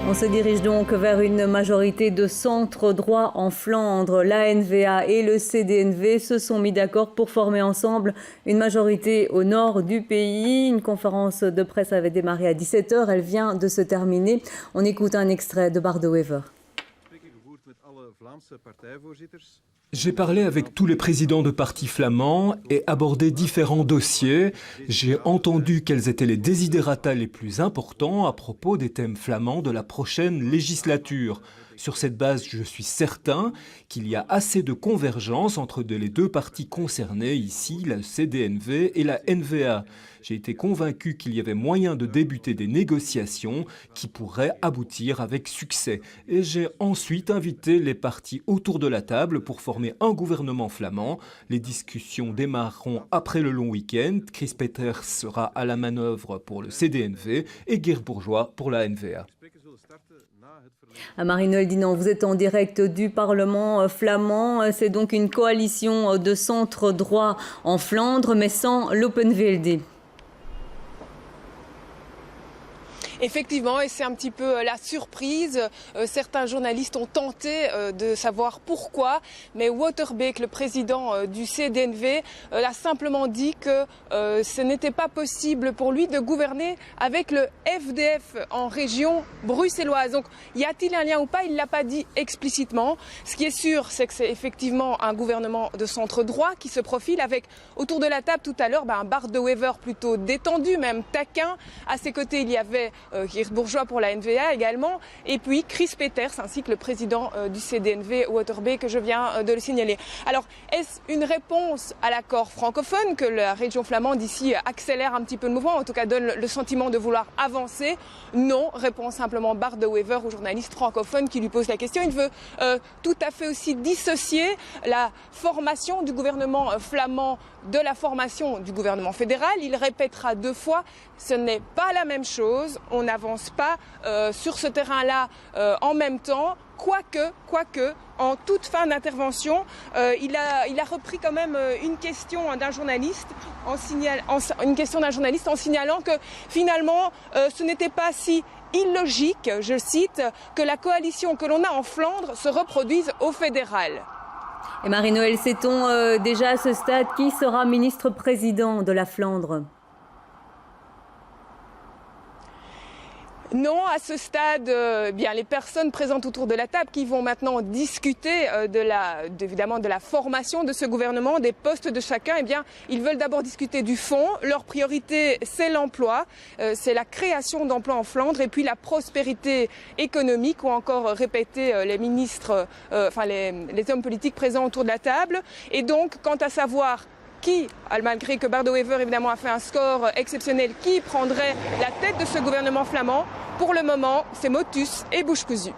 On se dirige donc vers une majorité de centre droit en Flandre. La NVA et le CDNV se sont mis d'accord pour former ensemble une majorité au nord du pays. Une conférence de presse avait démarré à 17h. Elle vient de se terminer. On écoute un extrait de Bart de Wever. J'ai parlé avec tous les présidents de partis flamands et abordé différents dossiers. J'ai entendu quels étaient les desiderata les plus importants à propos des thèmes flamands de la prochaine législature. Sur cette base, je suis certain qu'il y a assez de convergence entre les deux partis concernés ici, la CDNV et la NVA. J'ai été convaincu qu'il y avait moyen de débuter des négociations qui pourraient aboutir avec succès. Et j'ai ensuite invité les partis autour de la table pour former un gouvernement flamand. Les discussions démarreront après le long week-end. Chris Peeters sera à la manœuvre pour le CDNV et Geert Bourgeois pour la NVA. Marie-Noëlle Dinant, vous êtes en direct du Parlement flamand. C'est donc une coalition de centre droit en Flandre, mais sans l'Open VLD. Effectivement, et c'est un petit peu la surprise. Certains journalistes ont tenté de savoir pourquoi, mais Waterbeek, le président du CDNV, a simplement dit que ce n'était pas possible pour lui de gouverner avec le FDF en région bruxelloise. Donc, y a-t-il un lien ou pas? Il ne l'a pas dit explicitement. Ce qui est sûr, c'est que c'est effectivement un gouvernement de centre droit qui se profile avec, autour de la table tout à l'heure, un Bart de Wever plutôt détendu, même taquin. À ses côtés, il y avait Geert Bourgeois pour la NVA également, et puis Chris Peeters ainsi que le président du CDNV Waterbeek, que je viens de le signaler. Alors, est-ce une réponse à l'accord francophone que la région flamande ici accélère un petit peu le mouvement, en tout cas donne le sentiment de vouloir avancer? Non, répond simplement Bart de Wever au journaliste francophone qui lui pose la question. Il veut tout à fait aussi dissocier la formation du gouvernement flamand de la formation du gouvernement fédéral. Il répétera 2 fois, ce n'est pas la même chose. On n'avance pas sur ce terrain-là en même temps. Quoique, en toute fin d'intervention, il a repris quand même une question d'un journaliste en signalant que finalement ce n'était pas si illogique, je cite, que la coalition que l'on a en Flandre se reproduise au fédéral. Et Marie-Noëlle, sait-on déjà à ce stade qui sera ministre-président de la Flandre ? Non, à ce stade, bien les personnes présentes autour de la table qui vont maintenant discuter évidemment de la formation de ce gouvernement, des postes de chacun, eh bien, ils veulent d'abord discuter du fond. Leur priorité, c'est l'emploi, c'est la création d'emplois en Flandre et puis la prospérité économique, ou encore répéter les ministres, les hommes politiques présents autour de la table. Et donc, quant à savoir qui, malgré que Bart de Wever évidemment a fait un score exceptionnel, qui prendrait la tête de ce gouvernement flamand, pour le moment, c'est motus et bouche cousue.